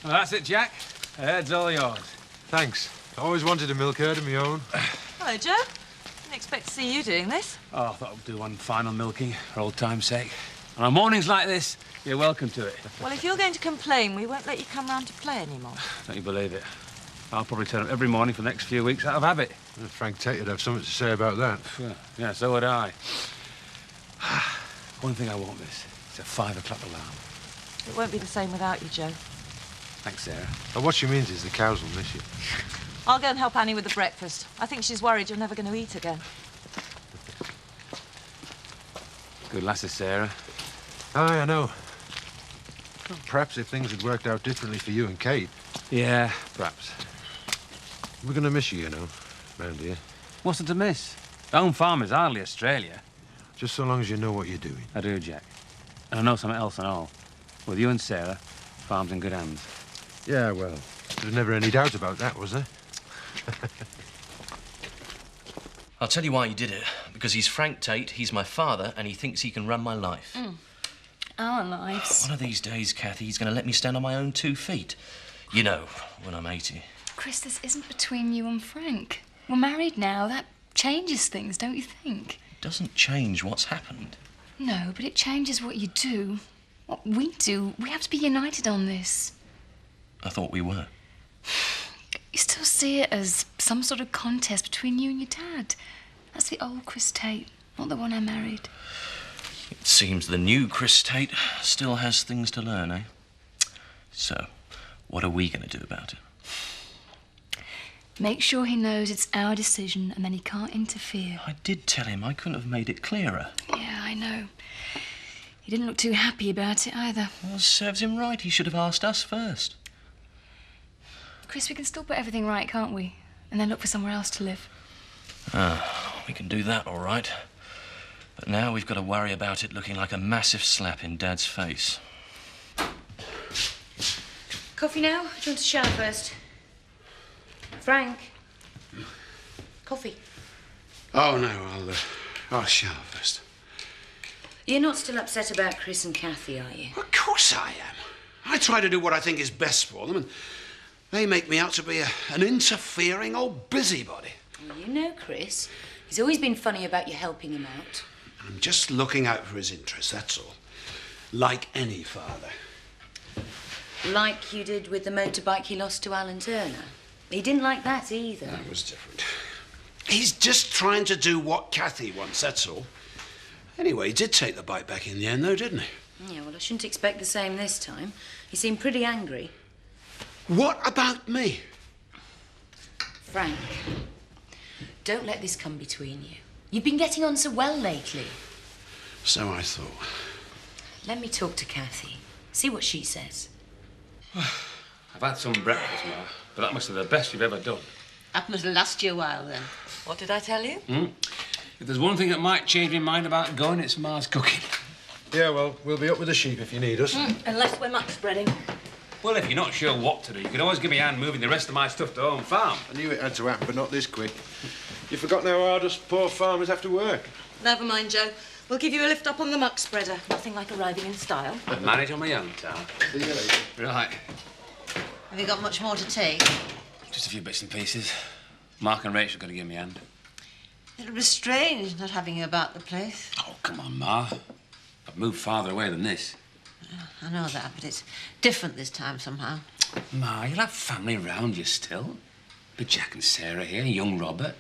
Well, that's it, Jack. The herd's all yours. Thanks. I always wanted a milk herd of my own. Hello, Joe. Didn't expect to see you doing this. Oh, I thought I'd do one final milking for old time's sake. And on mornings like this, you're welcome to it. Well, if you're going to complain, we won't let you come round to play anymore. Don't you believe it? I'll probably turn up every morning for the next few weeks out of habit. Well, Frank Tate would have something to say about that. Yeah, so would I. One thing I won't miss is a 5 o'clock alarm. It won't be the same without you, Joe. Thanks, Sarah. Well, what she means is the cows will miss you. I'll go and help Annie with the breakfast. I think she's worried you're never going to eat again. Good lasses, Sarah. Aye, I know. Well, perhaps if things had worked out differently for you and Kate. Yeah, perhaps. We're going to miss you, you know, round here. What's there to miss? Home farm is hardly Australia. Just so long as you know what you're doing. I do, Jack. And I know something else and all. With you and Sarah, farm's in good hands. Yeah, well, there's never any doubt about that, was there? I'll tell you why he did it. Because he's Frank Tate, he's my father, and he thinks he can run my life. Our lives. One of these days, Kathy, he's going to let me stand on my own 2 feet. You know, when I'm 80. Chris, this isn't between you and Frank. We're married now. That changes things, don't you think? It doesn't change what's happened. No, but it changes what you do. What we do. We have to be united on this. I thought we were. You still see it as some sort of contest between you and your dad. That's the old Chris Tate, not the one I married. It seems the new Chris Tate still has things to learn, eh? So, what are we going to do about it? Make sure he knows it's our decision and then he can't interfere. I did tell him. I couldn't have made it clearer. Yeah, I know. He didn't look too happy about it either. Well, it serves him right. He should have asked us first. Chris, we can still put everything right, can't we? And then look for somewhere else to live. We can do that, all right. But now we've got to worry about it looking like a massive slap in Dad's face. Coffee now? Or do you want to shower first? Frank? Coffee. Oh, no, I'll shower first. You're not still upset about Chris and Kathy, are you? Of course I am. I try to do what I think is best for them, and they make me out to be an interfering old busybody. Well, you know Chris. He's always been funny about you helping him out. I'm just looking out for his interests, that's all. Like any father. Like you did with the motorbike he lost to Alan Turner. He didn't like that either. That was different. He's just trying to do what Kathy wants, that's all. Anyway, he did take the bike back in the end, though, didn't he? Yeah, well, I shouldn't expect the same this time. He seemed pretty angry. What about me? Frank, don't let this come between you. You've been getting on so well lately. So I thought. Let me talk to Kathy. See what she says. I've had some breakfast, Ma, but that must be the best you've ever done. That must last you a while, then. What did I tell you? If there's one thing that might change my mind about going, it's Ma's cooking. Yeah, well, we'll be up with the sheep if you need us. Unless we're muck spreading. Well, if you're not sure what to do, you can always give me a hand moving the rest of my stuff to home farm. I knew it had to happen, but not this quick. You've forgotten how hard us poor farmers have to work. Never mind, Joe. We'll give you a lift up on the muck spreader. Nothing like arriving in style. I manage on my own, Tom. See you later. Right. Have you got much more to take? Just a few bits and pieces. Mark and Rachel got to give me a hand. It'll be strange not having you about the place. Oh, come on, Ma. I've moved farther away than this. I know that, but it's different this time somehow. Ma, you'll have family round you still. But Jack and Sarah here, young Robert,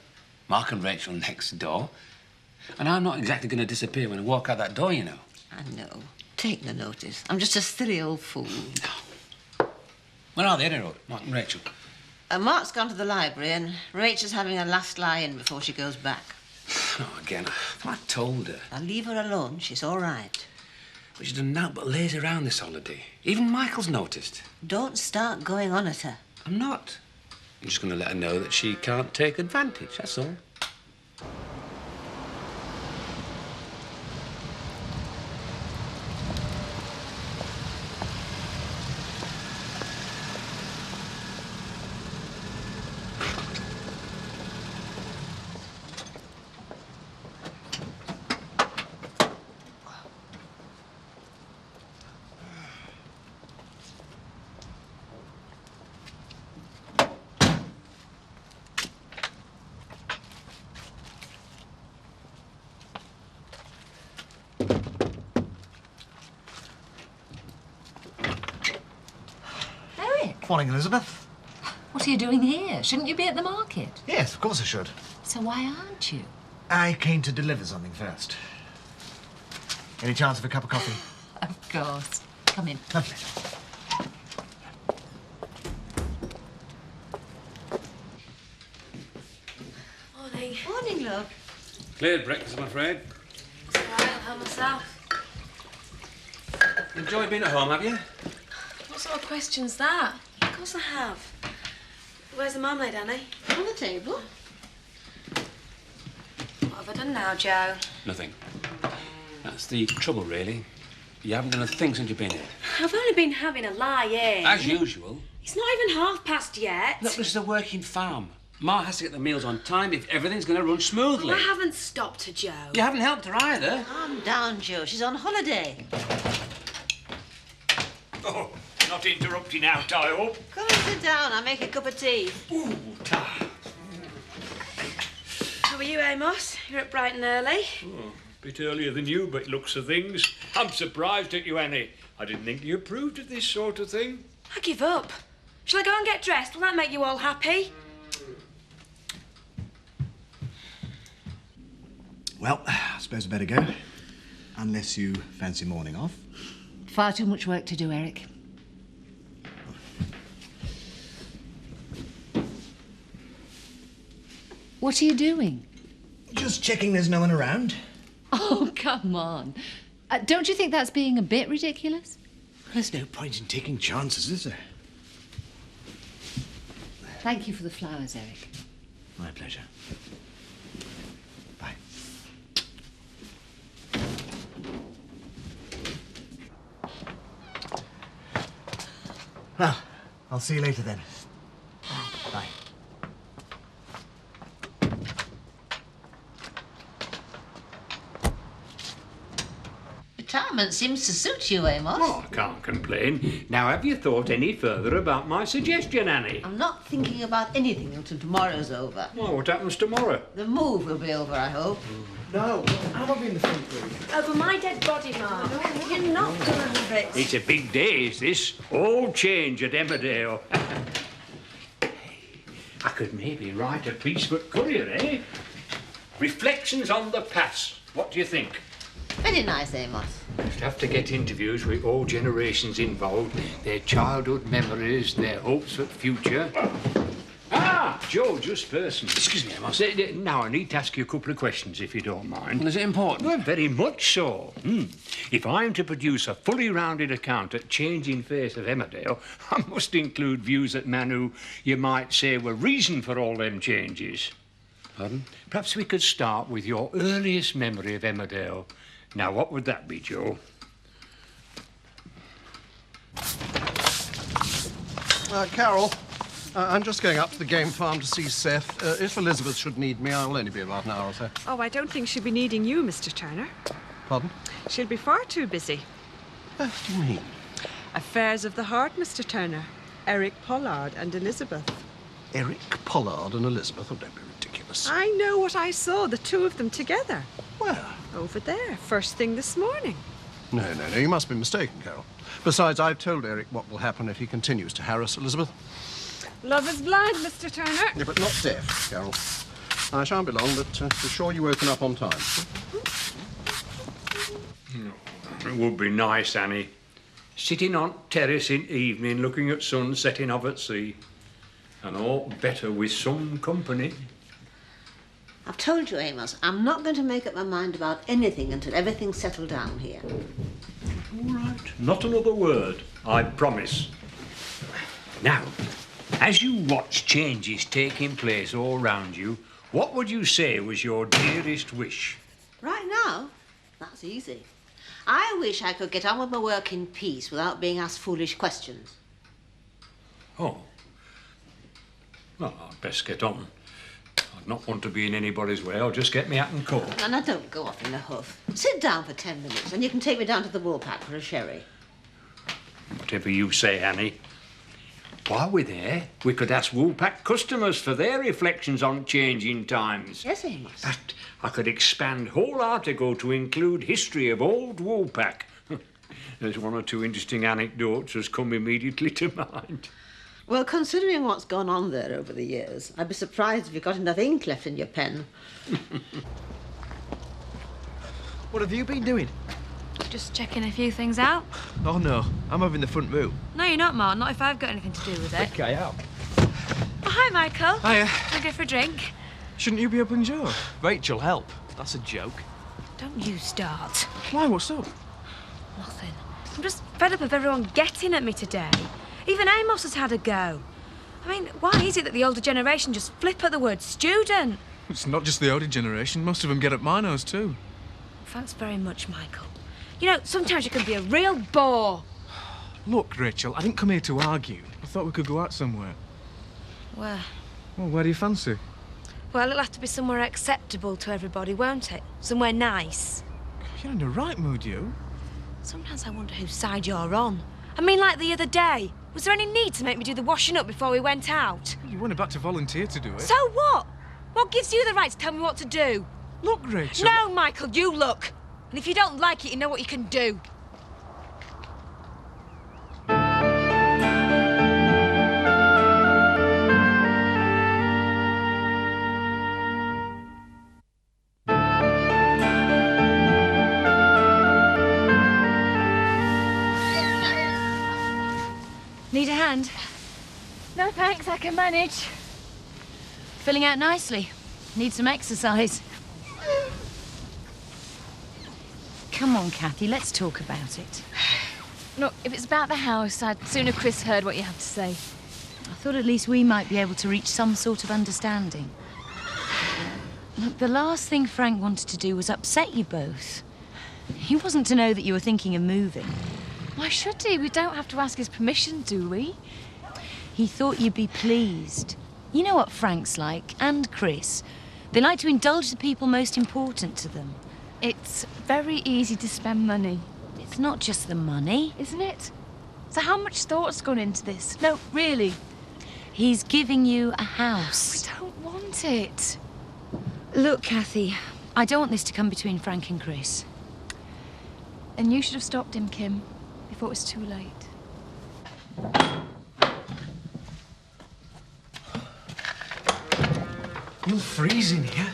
Mark and Rachel next door. And I'm not exactly going to disappear when I walk out that door, you know. I know. Take no notice. I'm just a silly old fool. No. Where are they, anyway, Mark and Rachel? Mark's gone to the library and Rachel's having a last lie-in before she goes back. Oh, again, I told her. I'll leave her alone. She's all right. But she doesn't know but lays around this holiday. Even Michael's noticed. Don't start going on at her. I'm not. I'm just going to let her know that she can't take advantage, that's all. Morning, Elizabeth. What are you doing here? Shouldn't you be at the market? Yes, of course I should. So why aren't you? I came to deliver something first. Any chance of a cup of coffee? Of course. Come in. Lovely. Morning. Morning, love. Cleared breakfast, I'm afraid. It's all right, I'll help myself. Enjoy being at home, have you? What sort of question's that? Of course I have. Where's the marmalade, Annie? On the table. What have I done now, Joe? Nothing. That's the trouble, really. You haven't done a thing since you've been here. I've only been having a lie in. As usual. It's not even 1:30 yet. Look, this is a working farm. Ma has to get the meals on time if everything's going to run smoothly. I haven't stopped her, Joe. You haven't helped her either. Calm down, Joe. She's on holiday. Oh, not interrupting out, I hope. Come and sit down. I'll make a cup of tea. Ooh, ta. How are you, Amos? You're at Brighton early. Oh, bit earlier than you, but looks of things. I'm surprised at you, Annie. I didn't think you approved of this sort of thing. I give up. Shall I go and get dressed? Will that make you all happy? Well, I suppose I better go. Unless you fancy morning off. Far too much work to do, Eric. What are you doing? Just checking there's no one around. Oh, come on. Don't you think that's being a bit ridiculous? There's no point in taking chances, is there? Thank you for the flowers, Eric. My pleasure. Bye. Well, I'll see you later then. Bye. Retirement seems to suit you, Amos. Oh, I can't complain. Now, have you thought any further about my suggestion, Annie? I'm not thinking about anything until tomorrow's over. Well, what happens tomorrow? The move will be over, I hope. No, I'll be in the front room. Over my dead body, Mark. You're not going to have it. It's a big day, is this? All change at Emmerdale. I could maybe write a piece for Courier, eh? Reflections on the past. What do you think? Very nice, Amos. You'd have to get interviews with all generations involved, their childhood memories, their hopes for the future. Ah, Joe, just personally. Excuse me, Amos. Now, I need to ask you a couple of questions, if you don't mind. Is it important? Well, very much so. If I'm to produce a fully rounded account at changing face of Emmerdale, I must include views that man who you might say were reason for all them changes. Pardon? Perhaps we could start with your earliest memory of Emmerdale. Now, what would that be, Joe? Carol, I'm just going up to the game farm to see Seth. If Elizabeth should need me, I'll only be about an hour or so. Oh, I don't think she'll be needing you, Mr. Turner. Pardon? She'll be far too busy. What do you mean? Affairs of the heart, Mr. Turner. Eric Pollard and Elizabeth. Eric Pollard and Elizabeth? Oh, don't be ridiculous. I know what I saw, the two of them together. Where? Over there, first thing this morning. No, you must be mistaken, Carol. Besides, I've told Eric what will happen if he continues to harass Elizabeth. Love is blind, Mr. Turner. Yeah, but not deaf, Carol. I shan't be long, but be sure you open up on time. It would be nice, Annie. Sitting on terrace in evening, looking at sun setting off at sea. And all better with some company. I've told you, Amos, I'm not going to make up my mind about anything until everything's settled down here. All right. Not another word, I promise. Now, as you watch changes taking place all round you, what would you say was your dearest wish? Right now? That's easy. I wish I could get on with my work in peace without being asked foolish questions. Oh. Well, I'd best get on. I'd not want to be in anybody's way. I'll just get me hat and coat. And I don't go off in a huff. Sit down for 10 minutes and you can take me down to the Woolpack for a sherry. Whatever you say, Annie. While we're there, we could ask Woolpack customers for their reflections on changing times. Yes, Amos. In fact, I could expand whole article to include history of old Woolpack. There's one or two interesting anecdotes has come immediately to mind. Well, considering what's gone on there over the years, I'd be surprised if you got enough ink left in your pen. What have you been doing? Just checking a few things out. Oh, no. I'm having the front room. No, you're not, Ma. Not if I've got anything to do with it. Okay, out. Oh, hi, Michael. Hiya. Wanna go for a drink? Shouldn't you be open Joe? Rachel, help. That's a joke. Don't you start. Why, what's up? Nothing. I'm just fed up of everyone getting at me today. Even Amos has had a go. I mean, why is it that the older generation just flip at the word student? It's not just the older generation. Most of them get up my nose, too. Thanks very much, Michael. You know, sometimes you can be a real bore. Look, Rachel, I didn't come here to argue. I thought we could go out somewhere. Where? Well, where do you fancy? Well, it'll have to be somewhere acceptable to everybody, won't it? Somewhere nice. You're in the right mood, you. Sometimes I wonder whose side you're on. I mean, like the other day. Was there any need to make me do the washing up before we went out? You weren't about to volunteer to do it. So what? What gives you the right to tell me what to do? Look, Rachel. No, Michael, you look. And if you don't like it, you know what you can do. Need a hand? No, thanks, I can manage. Filling out nicely. Need some exercise. Come on, Kathy, let's talk about it. Look, if it's about the house, I'd sooner Chris heard what you have to say. I thought at least we might be able to reach some sort of understanding. Look, the last thing Frank wanted to do was upset you both. He wasn't to know that you were thinking of moving. Why should he? We don't have to ask his permission, do we? He thought you'd be pleased. You know what Frank's like, and Chris. They like to indulge the people most important to them. It's very easy to spend money. It's not just the money. Isn't it? So how much thought's gone into this? No, really. He's giving you a house. We don't want it. Look, Kathy, I don't want this to come between Frank and Chris. And you should have stopped him, Kim, before it was too late. You'll freeze in here.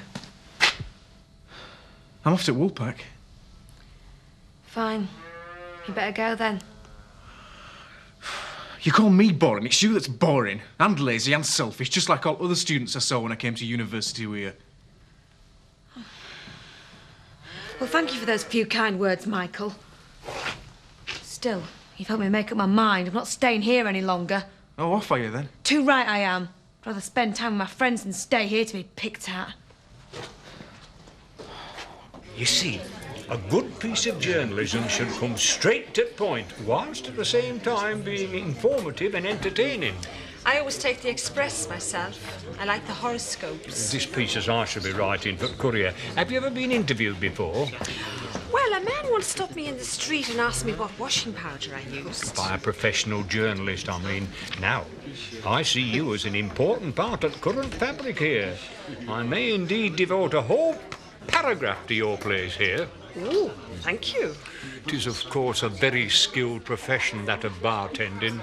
I'm off to Woolpack. Fine. You better go then. You call me boring, it's you that's boring. And lazy and selfish, just like all other students I saw when I came to university with you. Well, thank you for those few kind words, Michael. Still, you've helped me make up my mind. I'm not staying here any longer. Oh, off are you then? Too right I am. I'd rather spend time with my friends than stay here to be picked at. You see, a good piece of journalism should come straight to the point, whilst at the same time being informative and entertaining. I always take the Express myself. I like the horoscopes. This piece as I should be writing for Courier. Have you ever been interviewed before? Well, a man once stopped me in the street and asked me what washing powder I used. By a professional journalist, I mean. Now, I see you as an important part of current fabric here. I may indeed devote a whole paragraph to your place here. Oh, thank you. It is, of course, a very skilled profession, that of bartending.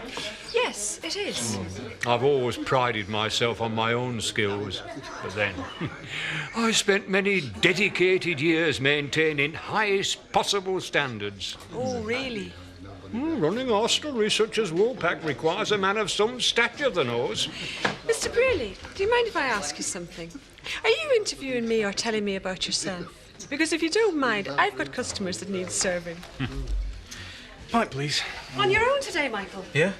Yes, it is. I've always prided myself on my own skills, but then I spent many dedicated years maintaining highest possible standards. Oh, really? Running a hostelry such as Woolpack requires a man of some stature, the nose. Mr. Brearley, do you mind if I ask you something? Are you interviewing me or telling me about yourself? Because if you don't mind, I've got customers that need serving. Pint, please. On your own today, Michael? Yeah?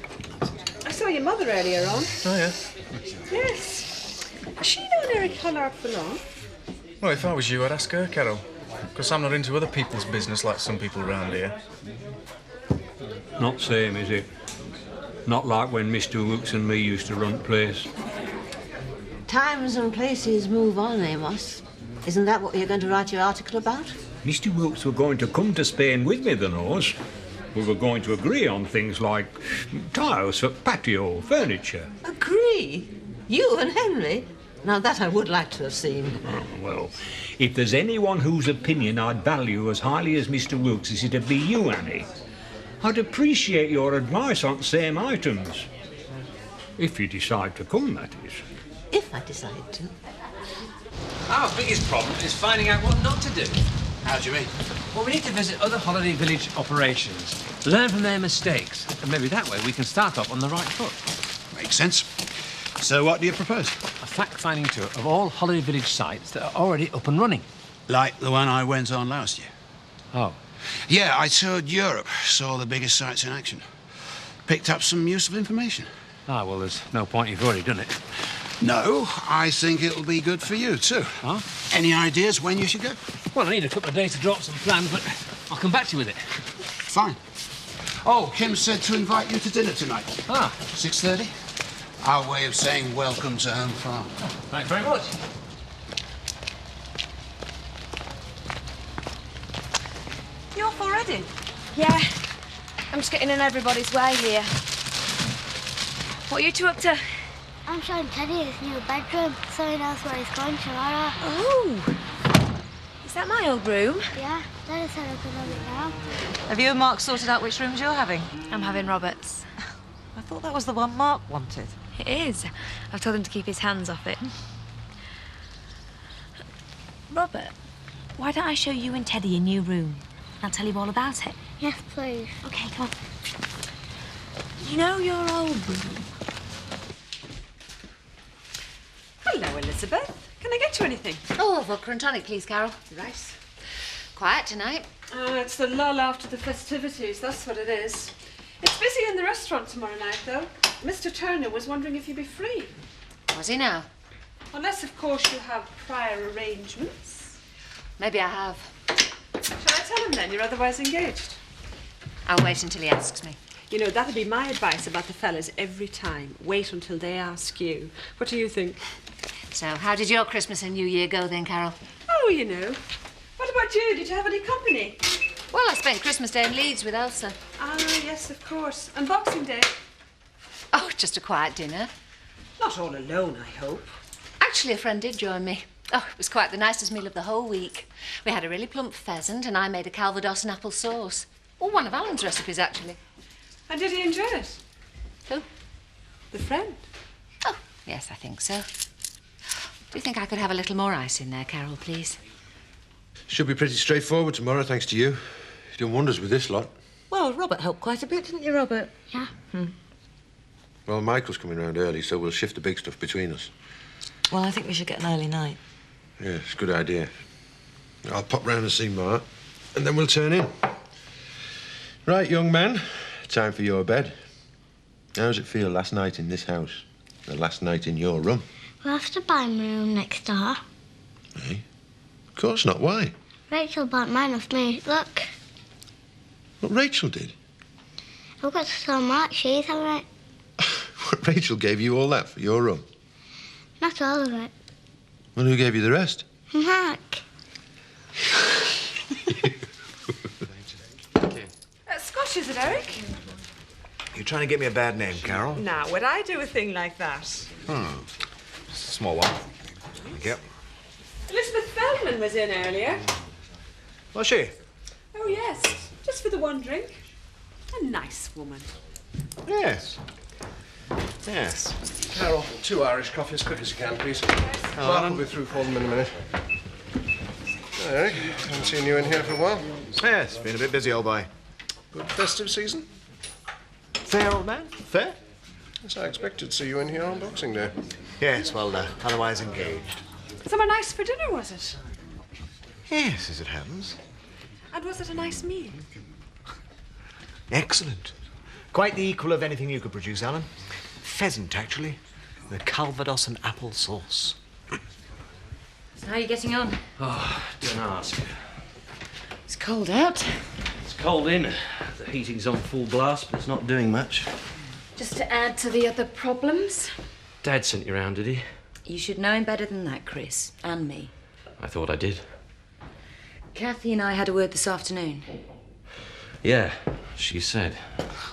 I saw your mother earlier on. Oh, yeah? Yes. Has she known Eric Pollard for long? Well, if I was you, I'd ask her, Carol. Because I'm not into other people's business like some people around here. Not same, is it? Not like when Mr. Wilkes and me used to run the place. Times and places move on, Amos. Isn't that what you're going to write your article about? Mr. Wilkes were going to come to Spain with me, the nose. We were going to agree on things like tiles for patio, furniture. Agree? You and Henry? Now that I would like to have seen. Oh, well, if there's anyone whose opinion I'd value as highly as Mr. Wilkes, it'd be you, Annie. I'd appreciate your advice on the same items. If you decide to come, that is. If I decide to. Our biggest problem is finding out what not to do. How do you mean? Well, we need to visit other holiday village operations, learn from their mistakes, and maybe that way we can start off on the right foot. Makes sense. So what do you propose? A fact-finding tour of all holiday village sites that are already up and running. Like the one I went on last year? Oh. Yeah, I toured Europe, saw the biggest sites in action. Picked up some useful information. Ah, well, there's no point. You've already done it. No, I think it'll be good for you, too. Huh? Any ideas when you should go? Well, I need a couple of days to draw up some plans, but I'll come back to you with it. Fine. Oh, Kim said to invite you to dinner tonight. Ah. 6:30? Our way of saying welcome to home farm. Thanks very much. You off already? Yeah. I'm just getting in everybody's way here. What are you two up to? I'm showing Teddy his new bedroom so he knows where he's going tomorrow. Oh! Is that my old room? Yeah, Daddy said I could have it now. Have you and Mark sorted out which rooms you're having? I'm having Robert's. I thought that was the one Mark wanted. It is. I've told him to keep his hands off it. Robert, why don't I show you and Teddy a new room? I'll tell you all about it. Yes, please. OK, come on. You know your old room? Hello, Elizabeth. Can I get you anything? Oh, a vodka and tonic, please, Carol. Right. Quiet tonight. It's the lull after the festivities, that's what it is. It's busy in the restaurant tomorrow night, though. Mr. Turner was wondering if you'd be free. Was he now? Unless, of course, you have prior arrangements. Maybe I have. Shall I tell him then? You're otherwise engaged. I'll wait until he asks me. You know, that'd be my advice about the fellas every time. Wait until they ask you. What do you think? So, how did your Christmas and New Year go then, Carol? Oh, you know. What about you? Did you have any company? Well, I spent Christmas Day in Leeds with Elsa. Ah, yes, of course. And Boxing Day? Oh, just a quiet dinner. Not all alone, I hope. Actually, a friend did join me. Oh, it was quite the nicest meal of the whole week. We had a really plump pheasant and I made a calvados and apple sauce. Well, one of Alan's recipes, actually. And did he enjoy it? Who? The friend. Oh, yes, I think so. Do you think I could have a little more ice in there, Carol, please? Should be pretty straightforward tomorrow, thanks to you. You've done wonders with this lot. Well, Robert helped quite a bit, didn't you, Robert? Yeah. Well, Michael's coming round early, so we'll shift the big stuff between us. Well, I think we should get an early night. Yeah, it's a good idea. I'll pop round and see Mark, and then we'll turn in. Right, young man, time for your bed. How does it feel last night in this house? The last night in your room? We'll have to buy my room next door. Eh? Of course not. Why? Rachel bought mine off me. Look. What Rachel did? I've got to tell Mark she's having it. What, Rachel gave you all that for your room? Not all of it. Well, who gave you the rest? Mark. Scotch, is it, Eric? You're trying to get me a bad name, Carol? Now, would I do a thing like that? Just a small one. Thank you. Elizabeth Feldman was in earlier. Was she? Oh, yes. Just for the one drink. A nice woman. Yes. Yes. Carol, 2 Irish coffee as quick as you can, please. Mark will be through for them in a minute. Eric, haven't seen you in here for a while. Yes, been a bit busy, old boy. Good festive season? Fair, old man? Fair? Yes, I expected to see you in here on Boxing Day. Yes, well, otherwise engaged. Somewhere nice for dinner, was it? Yes, as it happens. And was it a nice meal? Excellent. Quite the equal of anything you could produce, Alan. Pheasant, actually. The calvados and apple sauce. So how are you getting on? Oh, don't ask. It's cold out. It's cold in. The heating's on full blast, but it's not doing much. Just to add to the other problems. Dad sent you round, did he? You should know him better than that, Chris, and me. I thought I did. Kathy and I had a word this afternoon. Yeah, she said.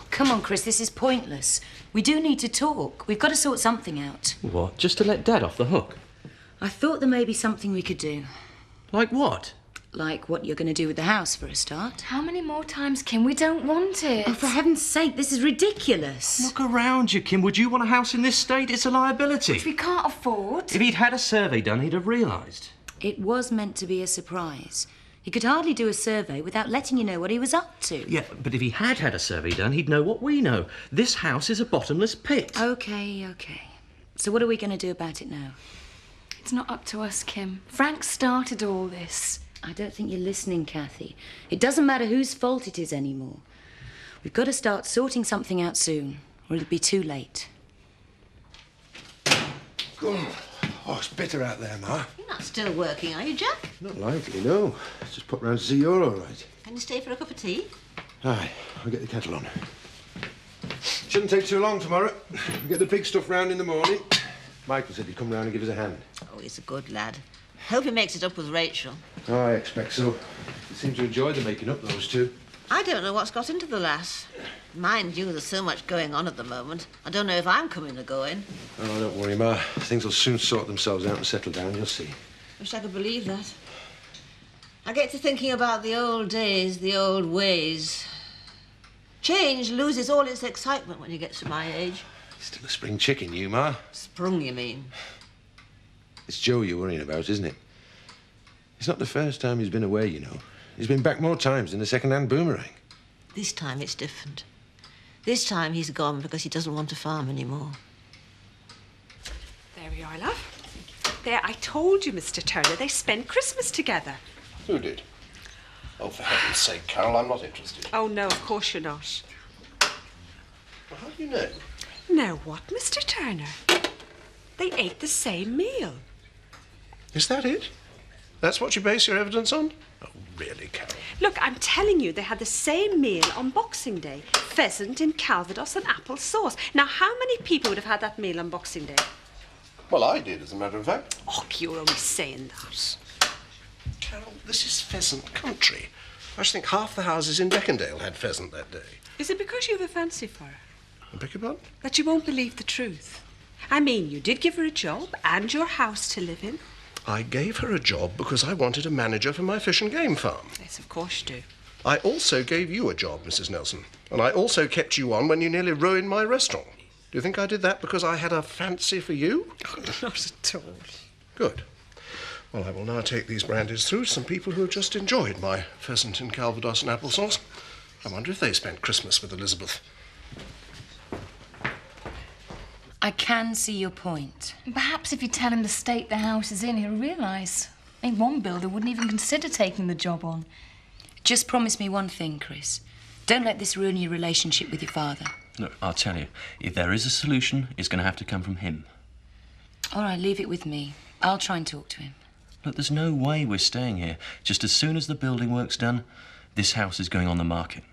Come on, Chris, this is pointless. We do need to talk. We've got to sort something out. What? Just to let Dad off the hook? I thought there may be something we could do. Like what? Like what you're going to do with the house, for a start. How many more times, Kim? We don't want it. Oh, for heaven's sake, this is ridiculous. Look around you, Kim. Would you want a house in this state? It's a liability. Which we can't afford. If he'd had a survey done, he'd have realised. It was meant to be a surprise. He could hardly do a survey without letting you know what he was up to. Yeah, but if he had had a survey done, he'd know what we know. This house is a bottomless pit. OK. So what are we going to do about it now? It's not up to us, Kim. Frank started all this. I don't think you're listening, Kathy. It doesn't matter whose fault it is anymore. We've got to start sorting something out soon, or it'll be too late. Oh, it's bitter out there, Ma. You're not still working, are you, Jack? Not likely, no. Just pop round to see you're all right. Can you stay for a cup of tea? Aye, I'll get the kettle on. Shouldn't take too long tomorrow. We'll get the big stuff round in the morning. Michael said he'd come round and give us a hand. Oh, he's a good lad. Hope he makes it up with Rachel. Oh, I expect so. He seems to enjoy the making up, those two. I don't know what's got into the lass. Mind you, there's so much going on at the moment. I don't know if I'm coming or going. Oh, don't worry, Ma. Things will soon sort themselves out and settle down, you'll see. Wish I could believe that. I get to thinking about the old days, the old ways. Change loses all its excitement when you get to my age. Still a spring chicken, you, Ma. Sprung, you mean? It's Joe you're worrying about, isn't it? It's not the first time he's been away, you know. He's been back more times than the second-hand boomerang. This time it's different. This time he's gone because he doesn't want to farm anymore. There we are, love. There, I told you, Mr. Turner, they spent Christmas together. Who did? Oh, for heaven's sake, Carol, I'm not interested. Oh, no, of course you're not. Well, how do you know? Now what, Mr. Turner? They ate the same meal. Is that it? That's what you base your evidence on? Oh, really, Carol? Look, I'm telling you, they had the same meal on Boxing Day. Pheasant in Calvados and apple sauce. Now, how many people would have had that meal on Boxing Day? Well, I did, as a matter of fact. Oh, you're only saying that. Carol, this is pheasant country. I should think half the houses in Beckendale had pheasant that day. Is it because you have a fancy for her? I beg your pardon? That you won't believe the truth? I mean, you did give her a job and your house to live in. I gave her a job because I wanted a manager for my fish and game farm. Yes, of course you do. I also gave you a job, Mrs. Nelson. And I also kept you on when you nearly ruined my restaurant. Do you think I did that because I had a fancy for you? Not at all. Good. Well, I will now take these brandies through to some people who have just enjoyed my pheasant in Calvados and applesauce. I wonder if they spent Christmas with Elizabeth. I can see your point. Perhaps if you tell him the state the house is in, he'll realise. I mean, one builder wouldn't even consider taking the job on. Just promise me one thing, Chris. Don't let this ruin your relationship with your father. Look, I'll tell you, if there is a solution, it's going to have to come from him. All right, leave it with me. I'll try and talk to him. Look, there's no way we're staying here. Just as soon as the building work's done, this house is going on the market.